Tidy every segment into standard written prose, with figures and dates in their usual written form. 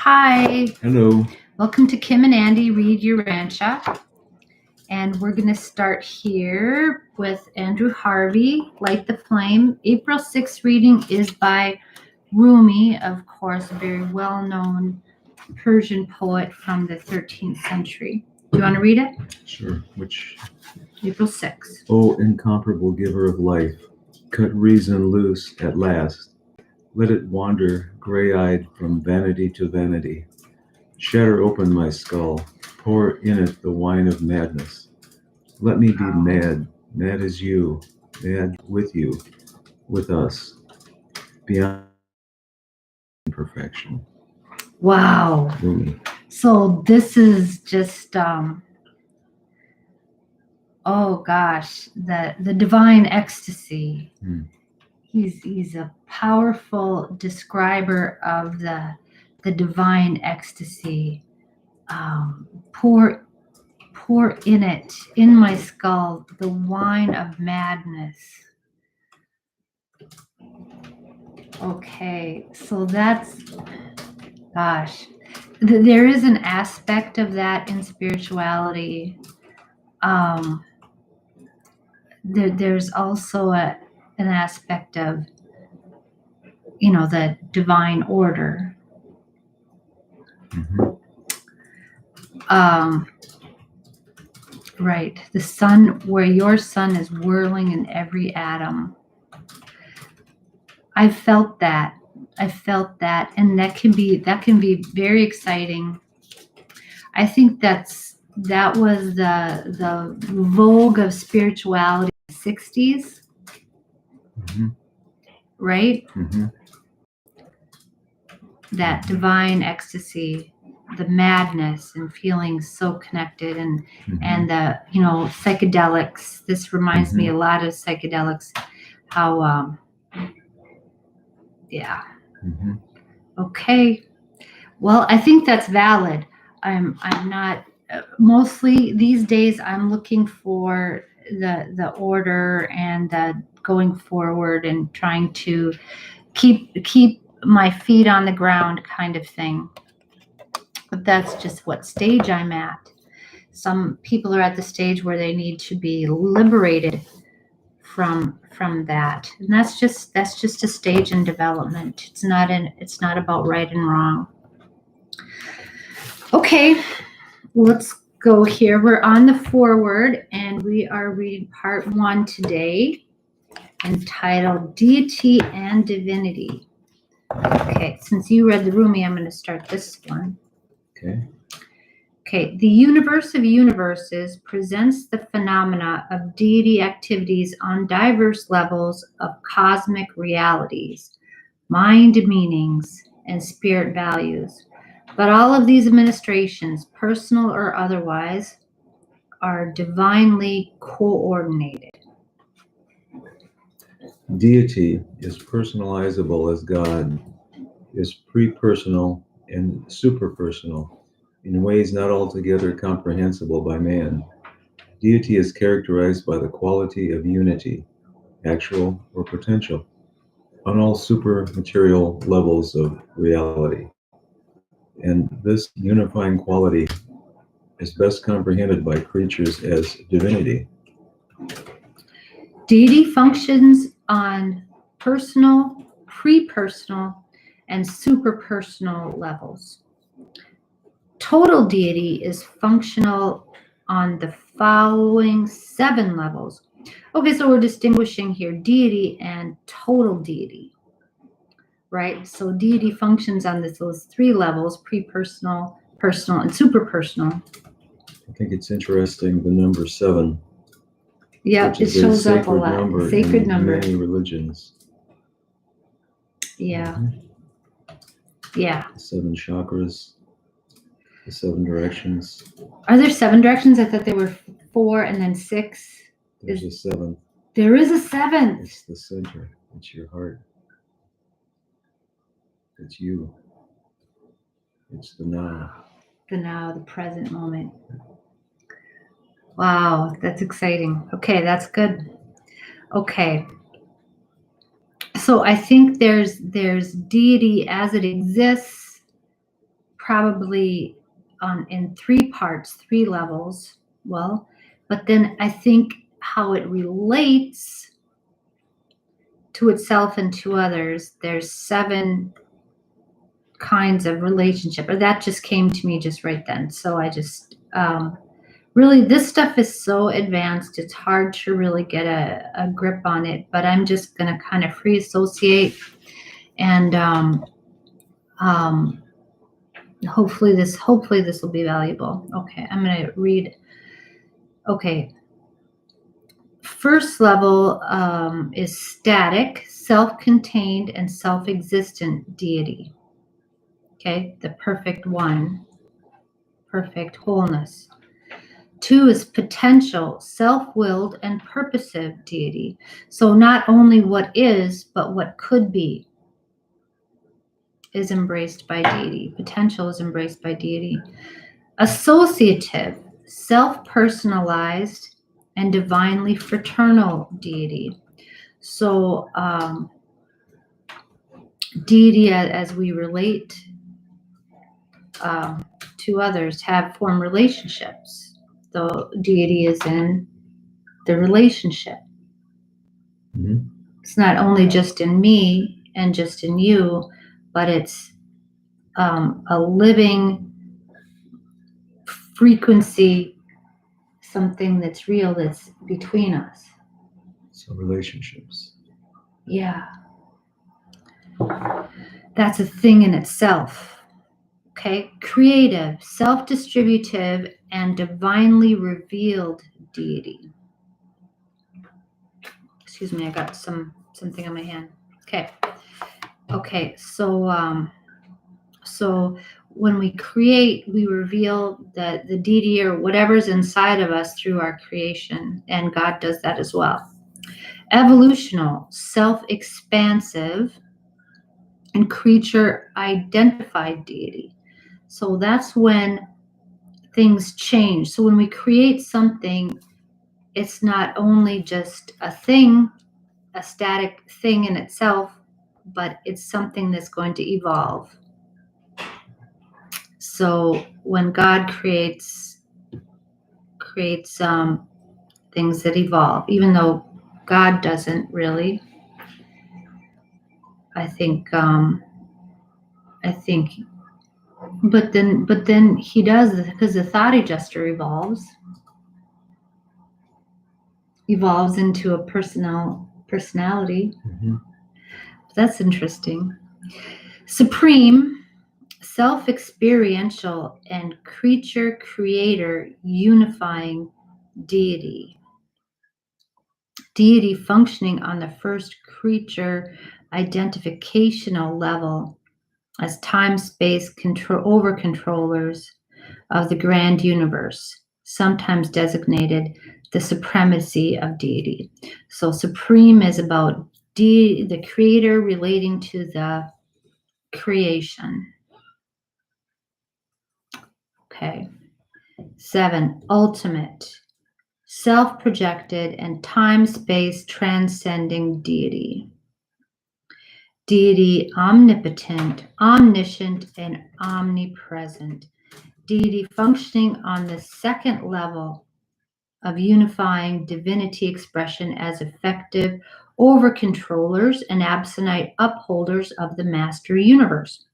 Hi, Hello. welcome to Kim and Andy Read Urantia. And we're going to start here with Andrew Harvey, Light the Flame. April 6th reading is by Rumi, of course, a very well-known Persian poet from the 13th century. Do you want to read it? Sure. Which? April 6th. O incomparable giver of life, cut reason loose at last. Let it wander gray-eyed from vanity to vanity. Shatter open my skull, pour in it the wine of madness. Let me be mad, mad as you, mad with you, with us, beyond perfection. Wow. Rumi. So this is just, oh gosh, the divine ecstasy. He's a powerful describer of the divine ecstasy. Pour in it, in my skull, the wine of madness. Okay, so that's, gosh, there is an aspect of that in spirituality. There's also an aspect of, the divine order. Right, the sun, where your sun is whirling in every atom. I felt that, and that can be very exciting. I think that was the vogue of spirituality in the 60s. Right? That divine ecstasy, the madness, and feeling so connected, and the psychedelics. This reminds me a lot of psychedelics. How yeah. Okay. Well, I think that's valid. I'm not mostly these days. I'm looking for the order and the going forward and trying to keep my feet on the ground kind of thing. But that's just what stage I'm at. Some people are at the stage where they need to be liberated from that, and that's just a stage in development. It's not about right and wrong. Okay, let's go here. We're on the foreword, and we are reading part 1 today, entitled Deity and Divinity. Okay, since you read the Rumi, I'm going to start this one. Okay, the universe of universes presents the phenomena of deity activities on diverse levels of cosmic realities, mind meanings, and spirit values. But all of these administrations, personal or otherwise, are divinely coordinated. Deity is personalizable as God is pre-personal and superpersonal in ways not altogether comprehensible by man. Deity is characterized by the quality of unity, actual or potential, on all supermaterial levels of reality. And this unifying quality is best comprehended by creatures as divinity. Deity functions on personal, pre-personal, and superpersonal levels. Total deity is functional on the following 7 levels. Okay, so we're distinguishing here deity and total deity, right? So deity functions on those 3 levels: pre-personal, personal, and superpersonal. I think it's interesting, the number 7. Yeah, it shows up a lot. Number Sacred in number. Many religions. Yeah. Yeah. The 7 chakras, the 7 directions. Are there 7 directions? I thought there were 4 and then 6. There's a 7th. There is a 7th. It's the center. It's your heart. It's you. It's the now. The now, the present moment. Wow, that's exciting. Okay, that's good. Okay. So I think there's deity as it exists probably in 3 parts, 3 levels. Well, but then I think how it relates to itself and to others, there's 7 kinds of relationship, or that just came to me just right then. So I just really, this stuff is so advanced, it's hard to really get a grip on it, but I'm just going to kind of free associate and hopefully this will be valuable. Okay, I'm going to read. Okay, first level is static, self-contained, and self-existent deity. Okay, the perfect one, perfect wholeness. 2 is potential, self-willed, and purposive deity. So not only what is, but what could be is embraced by deity. Potential is embraced by deity. Associative, self-personalized, and divinely fraternal deity. So deity, as we relate to others, form relationships. The deity is in the relationship. Mm-hmm. It's not only just in me and just in you, but it's a living frequency, something that's real, that's between us. So relationships. Yeah. That's a thing in itself. Okay. Creative, self-distributive, and divinely revealed deity. Excuse me, I got something on my hand. Okay, so when we create, we reveal the deity or whatever's inside of us through our creation, and God does that as well. Evolutional, self-expansive, and creature-identified deity. So that's when things change. So when we create something, it's not only just a thing, a static thing in itself, but it's something that's going to evolve. So when God creates things that evolve, even though God doesn't really, I think, but then he does, because the thought adjuster evolves into a personality. Mm-hmm. That's interesting. Supreme, self-experiential, and creature-creator unifying deity. Deity functioning on the first creature identificational level as time-space over-controllers of the grand universe, sometimes designated the supremacy of deity. So supreme is about the creator relating to the creation. Okay. 7, ultimate, self-projected and time-space transcending deity. Deity omnipotent, omniscient, and omnipresent. Deity functioning on the second level of unifying divinity expression as effective over-controllers and absonite upholders of the master universe.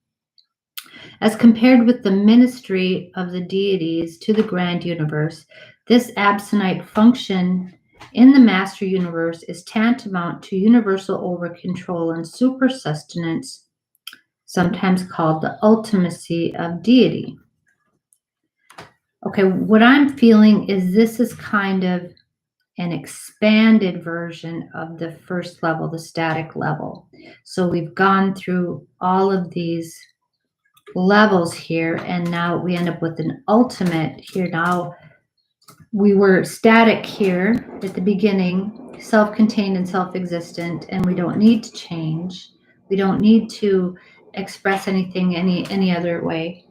As compared with the ministry of the deities to the grand universe, this absonite function in the master universe is tantamount to universal over-control and super-sustenance, sometimes called the ultimacy of deity. Okay, what I'm feeling is this is kind of an expanded version of the first level, the static level. So we've gone through all of these levels here, and now we end up with an ultimate here. Now we were static here at the beginning, self-contained and self-existent, and we don't need to change. We don't need to express anything any other way.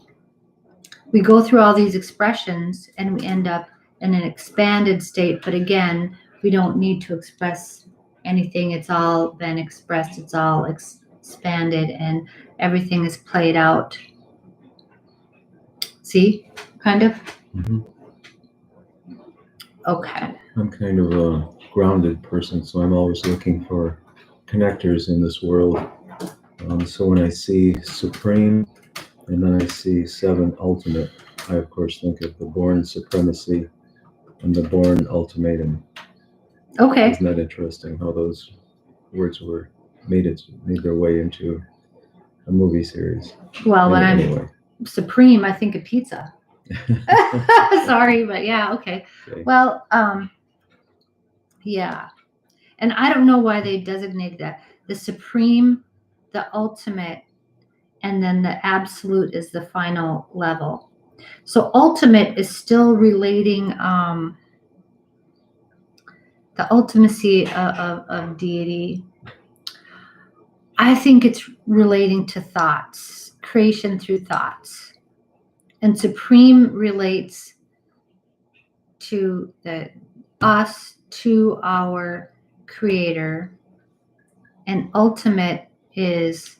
We go through all these expressions and we end up in an expanded state, but again, we don't need to express anything. It's all been expressed, it's all expanded, and everything is played out. See, kind of. Mhm. Okay. I'm kind of a grounded person, so I'm always looking for connectors in this world. So when I see Supreme and then I see Seven Ultimate, I of course think of the Born Supremacy and the Born Ultimatum. Okay. Isn't that interesting how those words were made their way into a movie series? Well, when I'm Anyway. Supreme, I think of pizza. Sorry, but yeah, okay. Okay. Well, yeah. And I don't know why they designated that. The Supreme, the Ultimate, and then the Absolute is the final level. So ultimate is still relating the ultimacy of deity. I think it's relating to thoughts, creation through thoughts. And supreme relates to the us to our creator, and ultimate is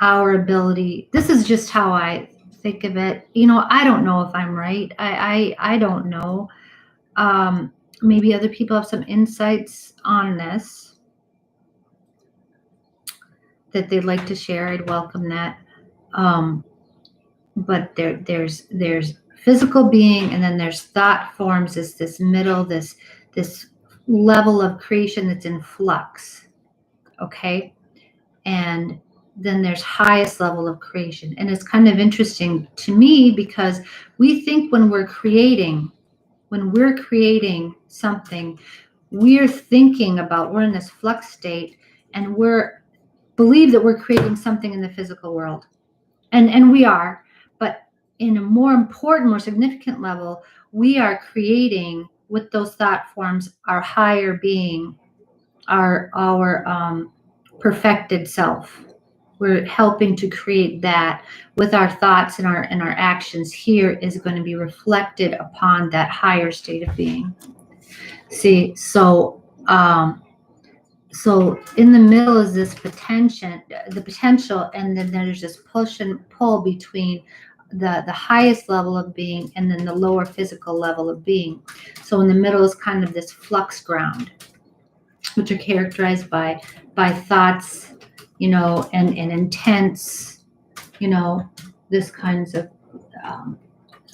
our ability. This is just how I think of it. I don't know if I'm right. I don't know. Maybe other people have some insights on this that they'd like to share. I'd welcome that. But there's physical being, and then there's thought forms. Is this middle, this level of creation that's in flux. Okay, and then there's highest level of creation, and it's kind of interesting to me because we think when we're creating something, we're thinking about, we're in this flux state, and we're believe that we're creating something in the physical world, and we are, but in a more important, more significant level, we are creating with those thought forms our higher being, our perfected self. We're helping to create that with our thoughts, and our actions here is going to be reflected upon that higher state of being. See, so in the middle is this potential, and then there's this push and pull between the highest level of being and then the lower physical level of being. So in the middle is kind of this flux ground, which are characterized by thoughts, and intents, this kinds of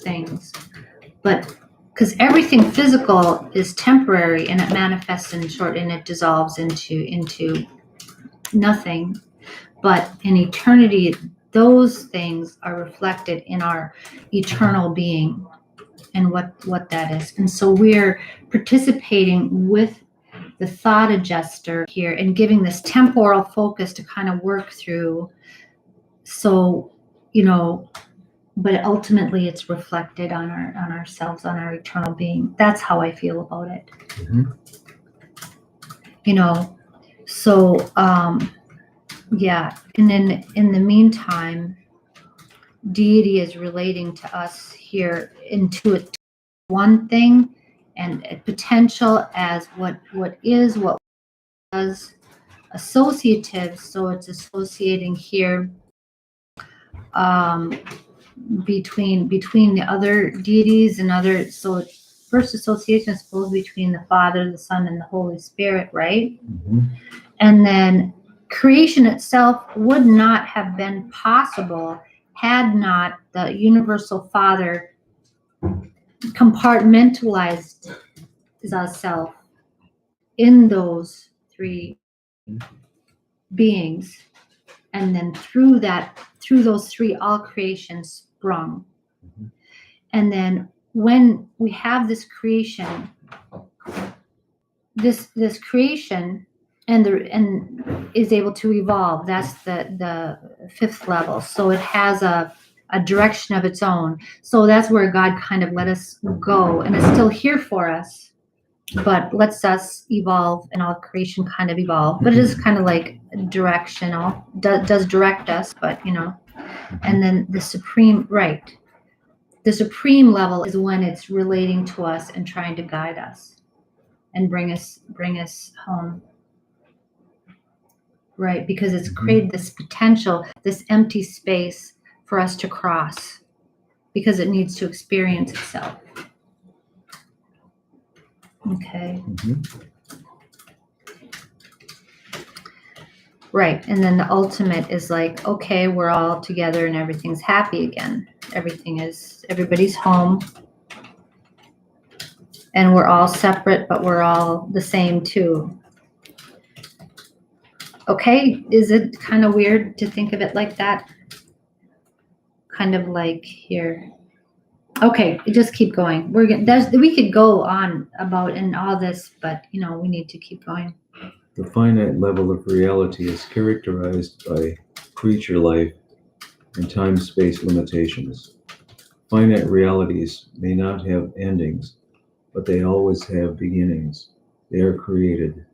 things. But because everything physical is temporary, and it manifests in short, and it dissolves into nothing. But in eternity, those things are reflected in our eternal being and what that is. And so we're participating with the thought adjuster here and giving this temporal focus to kind of work through. So, but ultimately it's reflected on ourselves, on our eternal being. That's how I feel about it. Mhm. So yeah. And then in the meantime, deity is relating to us here into it, one thing, and potential as what is, what was, associative. So it's associating here between the other deities and other. So first association is supposed between the Father, the Son, and the Holy Spirit, right? Mhm. And then creation itself would not have been possible had not the universal Father compartmentalized the self in those three beings, and then through those three, all creation sprung. Mhm. And then when we have this creation, this creation and is able to evolve. That's the fifth level. So it has a direction of its own. So that's where God kind of let us go, and it's still here for us, but lets us evolve, and all creation kind of evolve. But it is kind of like directional, does direct us, but and then the supreme level is when it's relating to us and trying to guide us and bring us home, right? Because it's created this potential, this empty space for us to cross. because it needs to experience itself. Okay. Mhm. Right. And then the ultimate is like, okay, we're all together and everything's happy again. Everybody's home. And we're all separate, but we're all the same too. Okay, is it kind of weird to think of it like that? Kind of like here. Okay, just keep going. We could go on about in all this, but we need to keep going. The finite level of reality is characterized by creature life and time-space limitations. Finite realities may not have endings, but they always have beginnings. They are created.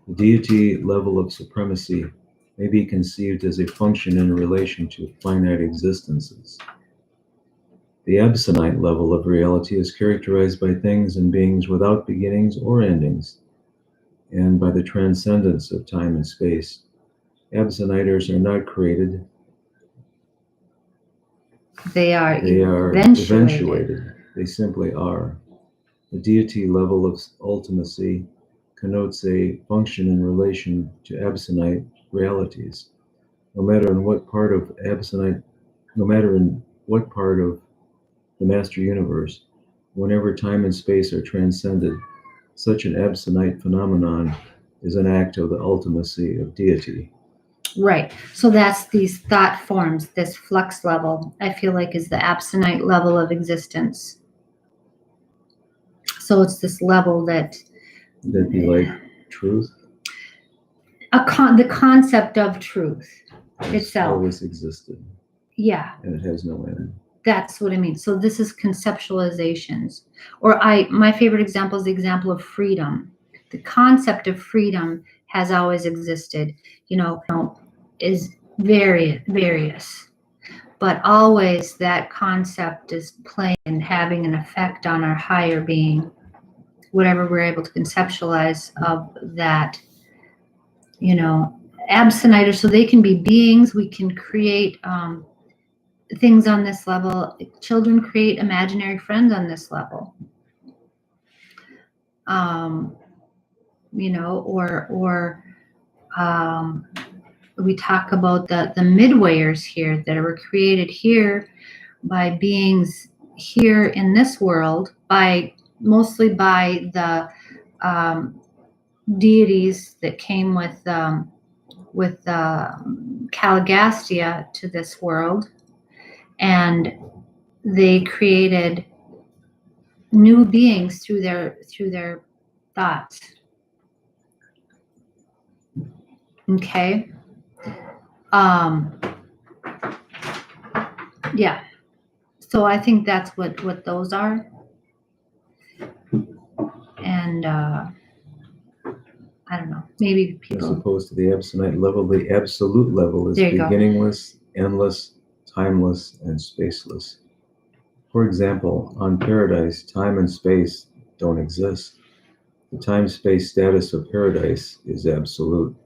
The deity level of supremacy may be conceived as a function in relation to finite existences. The absonite level of reality is characterized by things and beings without beginnings or endings, and by the transcendence of time and space. Absoniters are not created. They are eventuated. eventuated. They simply are. The deity level of ultimacy connotes a function in relation to absonite realities. No matter in what part of the master universe, whenever time and space are transcended, such an absonite phenomenon is an act of the ultimacy of deity. Right. So that's these thought forms, this flux level, I feel like is the absonite level of existence. So it's this level that... That'd be like truth? The concept of truth itself. Always existed. Yeah. And it has no end. That's what I mean. So this is conceptualizations. Or my favorite example is the example of freedom. The concept of freedom has always existed, is various. But always that concept is playing and having an effect on our higher being, whatever we're able to conceptualize of that, absoniters. So they can be beings. We can create things on this level. Children create imaginary friends on this level. We talk about the midwayers here that were created here by beings here in this world, mostly by the deities that came with Caligastia to this world, and they created new beings through their thoughts. Okay. Yeah. So I think that's what those are. And I don't know, maybe people... As opposed to the absonite level, the absolute level is beginningless, endless, timeless, and spaceless. For example, on Paradise, time and space don't exist. The time-space status of Paradise is absolute.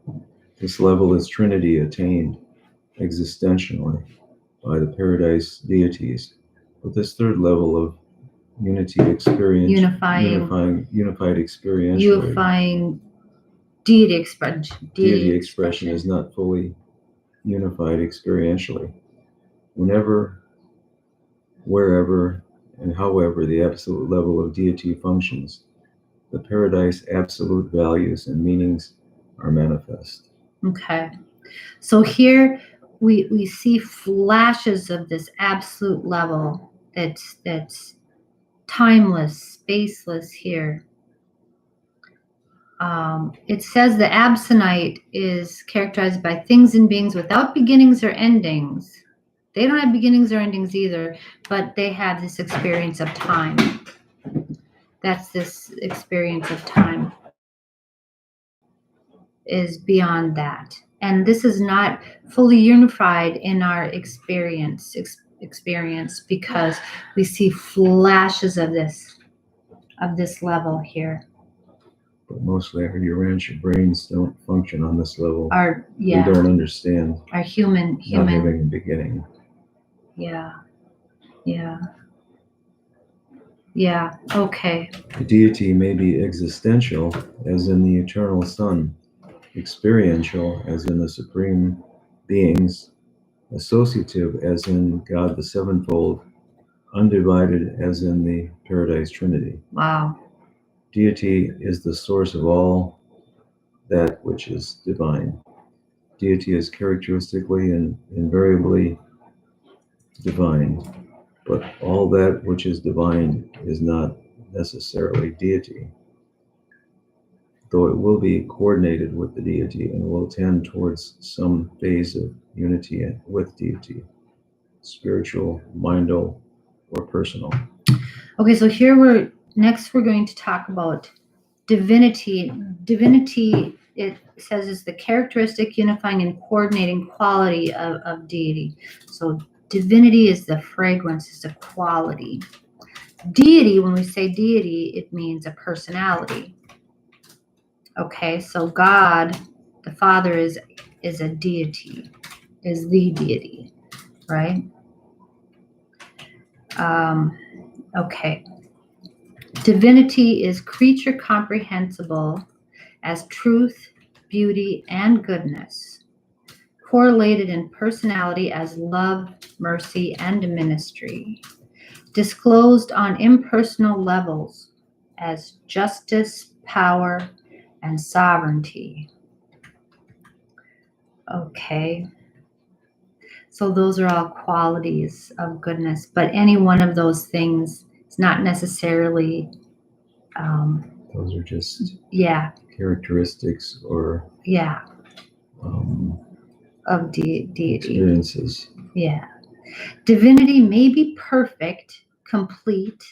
This level is Trinity attained existentially by the Paradise deities. But this third level of unity experience, unified experientially, unifying deity expression is not fully unified experientially. Whenever, wherever, and however the absolute level of deity functions, the Paradise absolute values and meanings are manifest. Okay. So here we see flashes of this absolute level that's timeless, spaceless here. It says the absonite is characterized by things and beings without beginnings or endings. They don't have beginnings or endings either, but they have this experience of time. That's this experience of time is beyond that. And this is not fully unified in our experience because we see flashes of this level here. But mostly our Urantia brains don't function on this level. We don't understand our human not having a beginning. Yeah. Yeah. Yeah. Okay. Deity may be existential, as in the eternal Son, experiential, as in the supreme beings, associative, as in God the sevenfold, undivided, as in the Paradise Trinity. Wow. Deity is the source of all that which is divine. Deity is characteristically and invariably divine, but all that which is divine is not necessarily deity, though it will be coordinated with the deity and will tend towards some phase of unity with deity, spiritual, mindal, or personal. Okay, so here we're going to talk about divinity. Divinity, it says, is the characteristic, unifying, and coordinating quality of deity. So divinity is the fragrance, is the quality. Deity, when we say deity, it means a personality. Okay, so God, the Father, is a deity, is the deity, right? Okay. Divinity is creature comprehensible as truth, beauty, and goodness, correlated in personality as love, mercy, and ministry, disclosed on impersonal levels as justice, power, and sovereignty. Okay. So those are all qualities of goodness, but any one of those things is not necessarily. Those are just Yeah. characteristics or Yeah. Of deity. Experiences. Yeah. Divinity may be perfect, complete,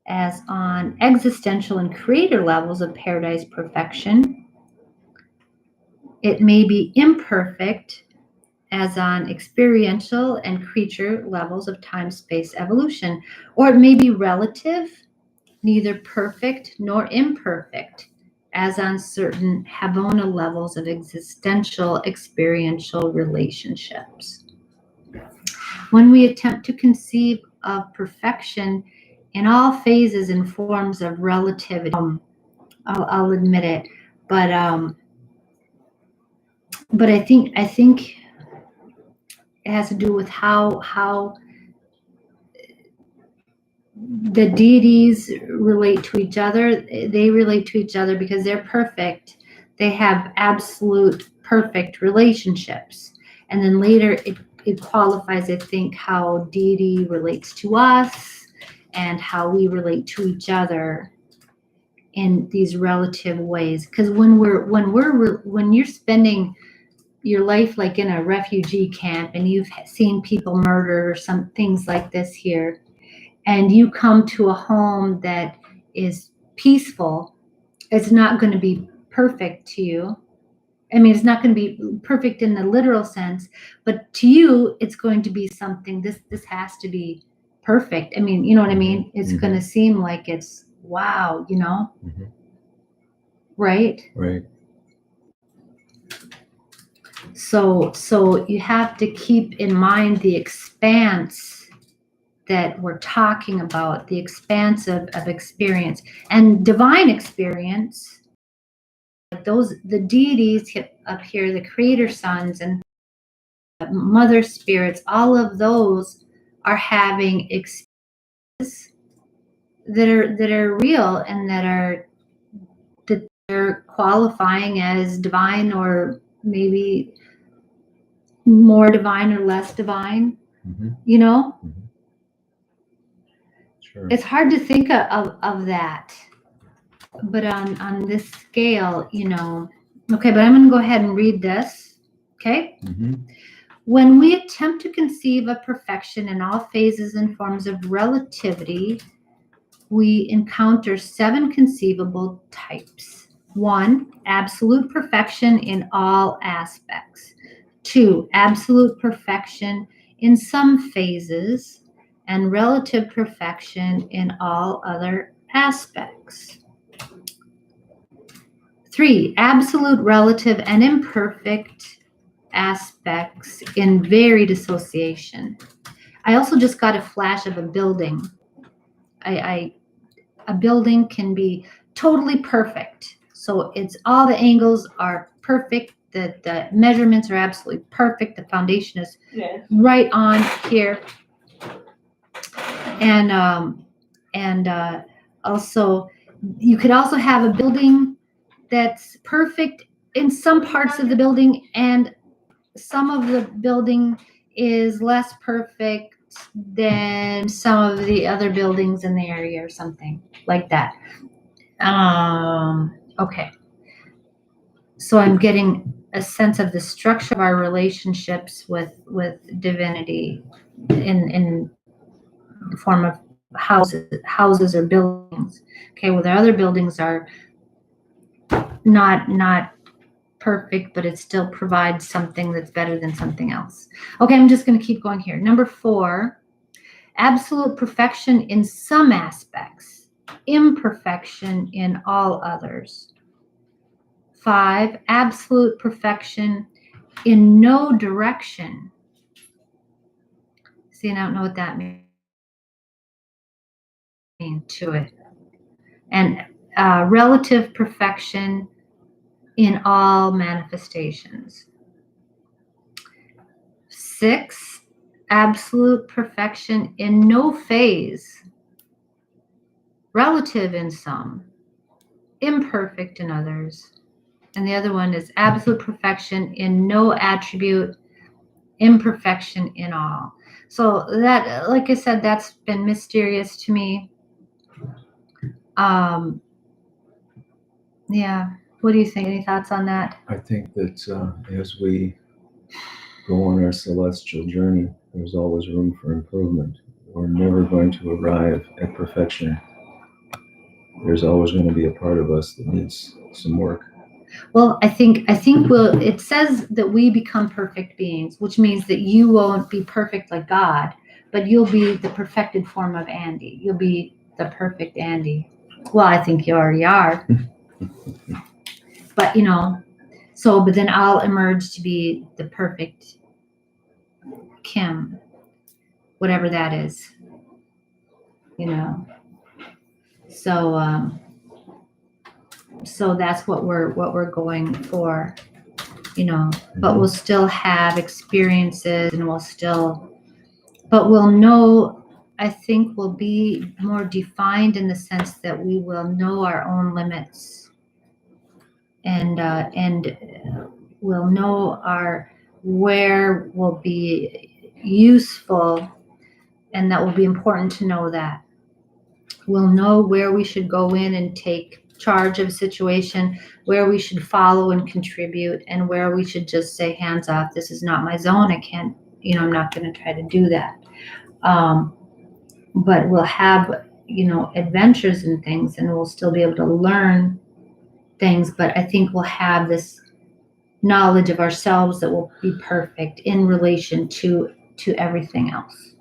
as on existential and creator levels of paradise perfection. It may be imperfect, as on experiential and creature levels of time-space evolution. Or it may be relative, neither perfect nor imperfect, as on certain Havona levels of existential experiential relationships. When we attempt to conceive of perfection in all phases and forms of relativity, I'll admit it, but I think it has to do with how the deities relate to each other. They relate to each other because they're perfect. They have absolute perfect relationships. And then later it qualifies, I think, how deity relates to us and how we relate to each other in these relative ways. Because when you're spending your life like in a refugee camp and you've seen people murdered or some things like this here, and you come to a home that is peaceful, it's not going to be perfect to you. I mean, it's not going to be perfect in the literal sense, but to you, it's going to be something. This has to be perfect. I mean, you know what I mean? It's going to seem like it's wow, you know? Right? Right. So you have to keep in mind the expanse that we're talking about, the expanse of experience and divine experience. Like the deities up here, the creator sons and mother spirits, all of those are having experiences that are real and that they're qualifying as divine, or maybe more divine or less divine. You know? Sure. It's hard to think of that, but on this scale, you know. Okay, but I'm going to go ahead and read this. Okay. When we attempt to conceive of perfection in all phases and forms of relativity, we encounter 7 conceivable types. 1, absolute perfection in all aspects. 2, absolute perfection in some phases, and relative perfection in all other aspects. 3, absolute, relative, and imperfect aspects in varied association. I also just got a flash of a building. A building can be totally perfect. So it's all the angles are perfect. The measurements are absolutely perfect. The foundation is right on here. And also you could also have a building that's perfect in some parts of the building, and some of the building is less perfect than some of the other buildings in the area or something like that. Okay. So I'm getting a sense of the structure of our relationships with divinity in the form of houses or buildings. Okay, well, the other buildings are not perfect, but it still provides something that's better than something else. Okay, I'm just going to keep going here. Number 4, absolute perfection in some aspects, imperfection in all others. 5, absolute perfection in no direction. See, I don't know what that means to it. And relative perfection in all manifestations. 6, absolute perfection in no phase, relative in some, imperfect in others. And the other one is absolute perfection in no attribute, imperfection in all. So that, like I said, that's been mysterious to me. Yeah. What do you think? Any thoughts on that? I think that as we go on our celestial journey, there's always room for improvement. We're never going to arrive at perfection. There's always going to be a part of us that needs some work. Well, I think it says that we become perfect beings, which means that you won't be perfect like God, but you'll be the perfected form of Andy. You'll be the perfect Andy. Well, I think you already are. But but then I'll emerge to be the perfect Kim, whatever that is. So so that's what we're going for. But we'll still have experiences, and we'll know, I think we'll be more defined in the sense that we will know our own limits, and we'll know where will be useful, and that will be important to know that. We'll know where we should go in and take charge of a situation, where we should follow and contribute, and where we should just say, hands off, this is not my zone. I can't, I'm not going to try to do that. But we'll have, adventures and things, and we'll still be able to learn things. But I think we'll have this knowledge of ourselves that will be perfect in relation to everything else.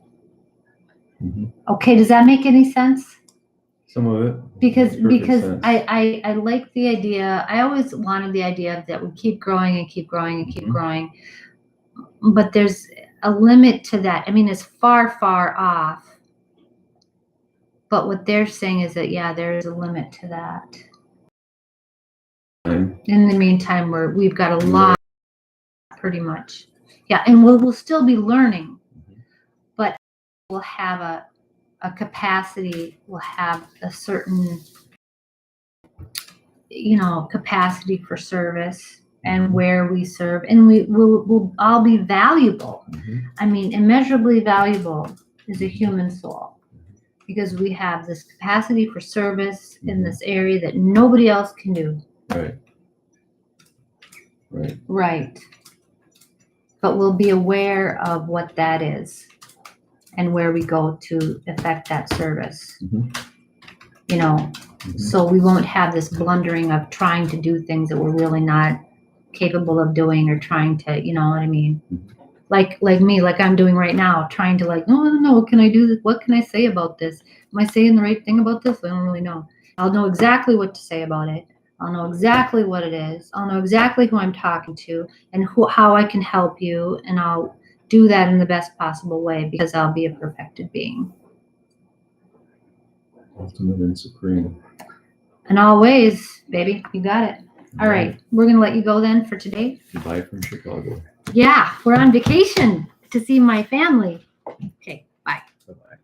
Mm-hmm. Okay, does that make any sense? Some of it. Because sense. I like the idea. I always wanted the idea that we keep growing and keep growing and keep growing. But there's a limit to that. I mean, it's far, far off. But what they're saying is that, yeah, there is a limit to that. In the meantime, we've got a lot, pretty much. Yeah, and we'll still be learning, but we'll have a capacity, we'll have a certain, capacity for service and where we serve, and we'll all be valuable. I mean, immeasurably valuable is a human soul, because we have this capacity for service in this area that nobody else can do. Right. But we'll be aware of what that is and where we go to effect that service. So we won't have this blundering of trying to do things that we're really not capable of doing, or trying to, you know what I mean? Like me, like I'm doing right now, trying to what can I do? What can I say about this? Am I saying the right thing about this? I don't really know. I'll know exactly what to say about it. I'll know exactly what it is. I'll know exactly who I'm talking to and how I can help you. And I'll do that in the best possible way because I'll be a perfected being. Ultimate and supreme. In all ways, baby, you got it. All right, we're going to let you go then for today. Goodbye from Chicago. Yeah, we're on vacation to see my family. Okay, bye. Bye-bye.